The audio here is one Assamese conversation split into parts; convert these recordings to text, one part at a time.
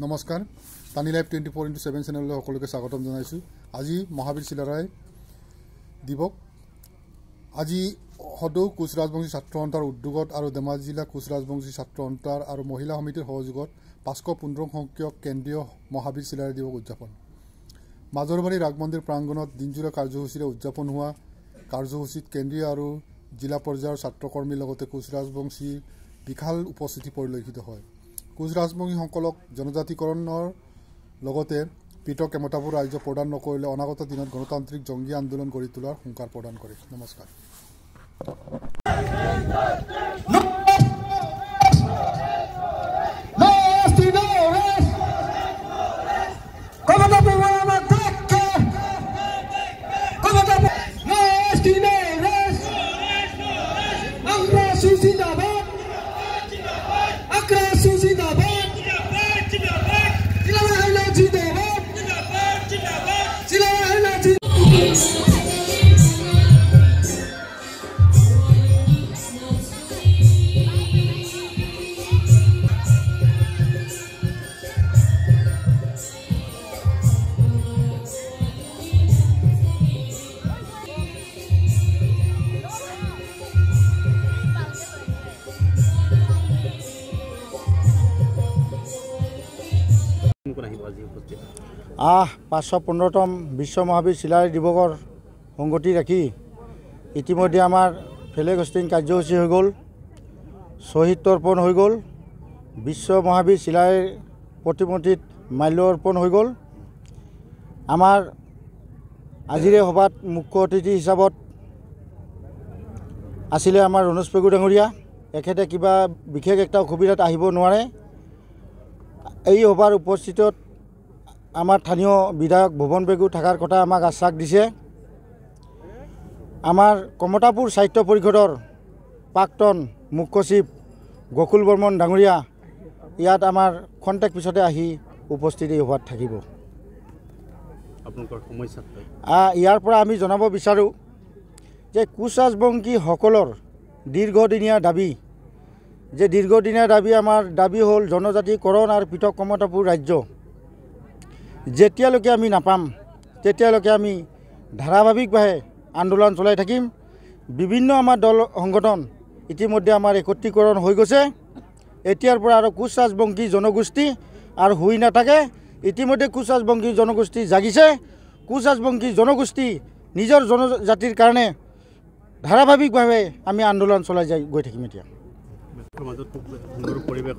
নমস্কাৰ টানি লাইভ 24x7 চেনেললৈ সকলোকে স্বাগতম জনাইছোঁ। আজি মহাবীৰ চিলাৰায় দিৱস। আজি সদৌ কোচ ৰাজবংশী ছাত্ৰ সন্থাৰ উদ্যোগত আৰু ধেমাজি জিলা কোচ ৰাজবংশী ছাত্ৰ সন্থাৰ আৰু মহিলা সমিতিৰ সহযোগত 515 সংখ্যক কেন্দ্ৰীয় মহাবীৰ চিলাৰায় দিৱস উদযাপন। মাজৰবাৰী ৰাগ মন্দিৰ প্ৰাংগণত দিনজোৰা কাৰ্যসূচীৰে উদযাপন হোৱা কাৰ্যসূচীত কেন্দ্ৰীয় আৰু জিলা পৰ্যায়ৰ ছাত্ৰকৰ্মীৰ লগতে কোচ ৰাজবংশীৰ বিশাল উপস্থিতি পৰিলক্ষিত হয়। কোচ ৰাজবংশীসকলক জনজাতিকৰণৰ লগতে পৃথক ক্ষমতাবোৰ ৰাজ্য প্ৰদান নকৰিলে অনাগত দিনত গণতান্ত্ৰিক জংগী আন্দোলন গঢ়ি তোলাৰ হুংকাৰ প্ৰদান কৰে। নমস্কাৰ। উপস্থিত 515তম বিশ্ব মহাবীৰ চিলাৰায় দিৱসৰ সংগতি ৰাখি ইতিমধ্যে আমাৰ ফ্লেগ হোষ্টিং কাৰ্যসূচী হৈ গ'ল, শ্বহীদ তৰ্পণ হৈ গ'ল, বিশ্ব মহাবীৰ চিলাৰায় প্ৰতিমূৰ্তিত মাল্য অৰ্পণ হৈ গ'ল। আমাৰ আজিৰে সভাত মুখ্য অতিথি হিচাপত আছিলে আমাৰ ৰণোজ পেগু ডাঙৰীয়া। এখেতে কিবা বিশেষ এটা অসুবিধাত আহিব নোৱাৰে। এই সভাৰ উপস্থিতত আমাৰ স্থানীয় বিধায়ক ভুৱন পেগু থকাৰ কথা আমাক আশ্বাস দিছে। আমাৰ কমতাপুৰ সাহিত্য পৰিষদৰ প্ৰাক্তন মুখ্য সচিব গকুল বৰ্মন ডাঙৰীয়া ইয়াত আমাৰ খন্তেক পিছতে আহি উপস্থিত এই সভাত থাকিব। ইয়াৰ পৰা আমি জনাব বিচাৰোঁ যে কোচ ৰাজবংশীসকলৰ দীৰ্ঘদিনীয়া দাবী আমাৰ দাবী হ'ল জনজাতিকৰণ আৰু পৃথক কমতাপুৰ ৰাজ্য। যেতিয়ালৈকে আমি নাপাম তেতিয়ালৈকে আমি ধাৰাবাহিকভাৱে আন্দোলন চলাই থাকিম। বিভিন্ন আমাৰ দল সংগঠন ইতিমধ্যে আমাৰ একত্ৰীকৰণ হৈ গৈছে। এতিয়াৰ পৰা আৰু কোচ ৰাজবংশী জনগোষ্ঠী আৰু শুই নাথাকে। ইতিমধ্যে কোচ ৰাজবংশী জনগোষ্ঠী জাগিছে। কোচ ৰাজবংশী জনগোষ্ঠী নিজৰ জনজাতিৰ কাৰণে ধাৰাবাহিকভাৱে আমি আন্দোলন চলাই গৈ থাকিম। এতিয়া মাজত খুব সুন্দৰ পৰিৱেশ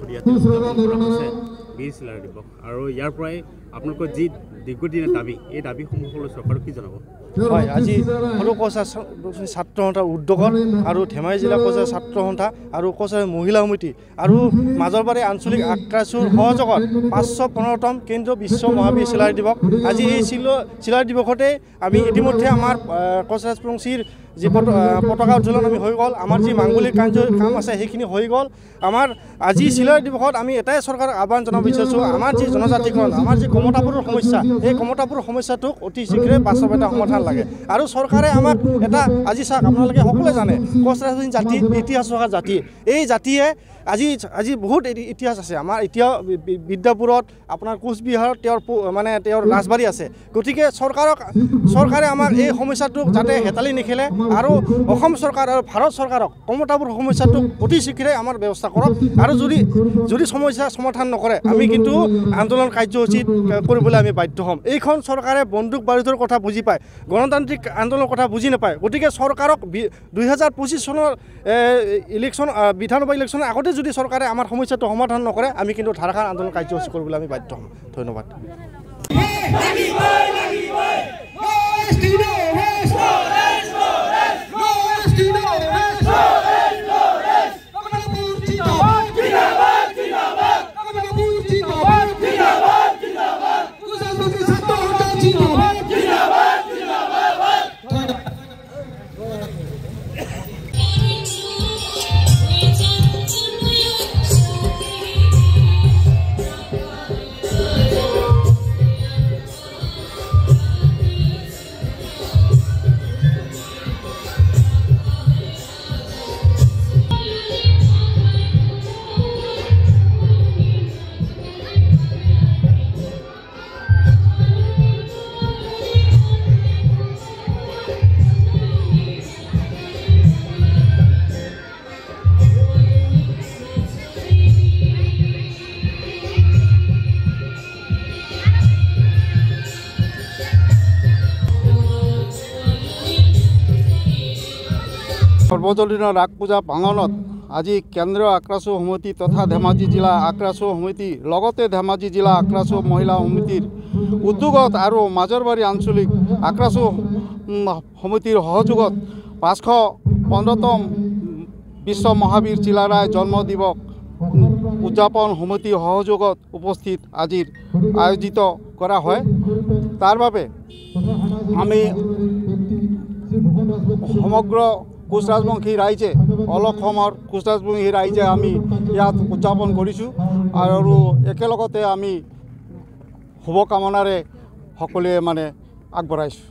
বীৰ চিলাৰায় দিৱস আৰু ইয়াৰ পৰাই আপোনালোকৰ যি দীৰ্ঘদিনীয়া দাবী, এই দাবীসমূহলৈ চৰকাৰক কি জনাব? হয়, আজি সৰু কোচ ছাত্ৰ সন্থাৰ উদ্যোগত আৰু ধেমাজি জিলা কোচ ছাত্ৰ সন্থা আৰু কোচ মহিলা সমিতি আৰু মাজৰবাৰী আঞ্চলিক আক্ৰাচুৰ সহযোগত 515তম কেন্দ্ৰীয় বিশ্ব মহাবীৰ চিলাৰায় দিৱস। আজি এই চিলাৰায় দিৱসতে আমি ইতিমধ্যে আমাৰ কোচ ৰাজবংশীৰ যি পতাকা উত্তোলন আমি হৈ গ'ল, আমাৰ যি মাংগলিক কাম আছে সেইখিনি হৈ গ'ল। আমাৰ আজি চিলাৰায় দিৱসত আমি এটাই চৰকাৰক আহ্বান জনাব বিচাৰিছোঁ, আমাৰ যি জনজাতিকৰণ, আমাৰ যি কমতাপুৰৰ সমস্যা, এই কমতাপুৰৰ সমস্যাটোক অতি শীঘ্ৰে বাস্তৱতা সমাধান লাগে। আৰু চৰকাৰে আমাক এটা আজি চাওক, আপোনালোকে সকলোৱে জানে কোচ ৰাজবংশী জাতি ইতিহাস থকা জাতি। এই জাতিয়ে আজি বহুত ইতিহাস আছে। আমাৰ এতিয়াও বিদ্যাপুৰত, আপোনাৰ কোচবিহাৰত তেওঁৰ ৰাজবাৰী আছে। গতিকে চৰকাৰে আমাক এই সমস্যাটোক যাতে হেতালি নেখেলে আৰু অসম চৰকাৰ আৰু ভাৰত চৰকাৰক কমতাপুৰ সমস্যাটোক অতি শীঘ্ৰে আমাৰ ব্যৱস্থা কৰক। আৰু যদি সমস্যা সমাধান নকৰে আমি কিন্তু আন্দোলন কাৰ্যসূচীত কৰিবলৈ আমি বাধ্য হ'ম। এইখন চৰকাৰে বন্দুক বাৰুদৰ কথা বুজি পায়, গণতান্ত্ৰিক আন্দোলনৰ কথা বুজি নাপায়। গতিকে চৰকাৰক 2025 চনৰ ইলেকশ্যন বিধানসভা ইলেকশ্যনৰ আগতে যদি চৰকাৰে আমাৰ সমস্যাটো সমাধান নকৰে আমি কিন্তু ধাৰাসাৰ আন্দোলন কাৰ্যসূচী কৰিবলৈ আমি বাধ্য হ'ম। ধন্যবাদ। সাৰ্বজনীন ৰাস পূজা প্ৰাংগণত আজি কেন্দ্ৰীয় আক্ৰাছু সমিতি তথা ধেমাজি জিলা আক্ৰাছু সমিতি লগতে ধেমাজি জিলা আক্ৰাছু মহিলা সমিতিৰ উদ্যোগত আৰু মাজৰবাৰী আঞ্চলিক আক্ৰাছু সমিতিৰ সহযোগত 515তম বিশ্ব মহাবীৰ চিলাৰায় জন্ম দিৱস উদযাপন সমিতিৰ সহযোগত উপস্থিত আজিৰ আয়োজিত কৰা হয়। তাৰ বাবে আমি সমগ্ৰ কোচ ৰাজবংশী ৰাইজে অল অসমৰ কোচ ৰাজবংশী ৰাইজে আমি ইয়াত উদযাপন কৰিছোঁ আৰু একেলগতে আমি শুভকামনাৰে সকলোৱে আগবঢ়াইছোঁ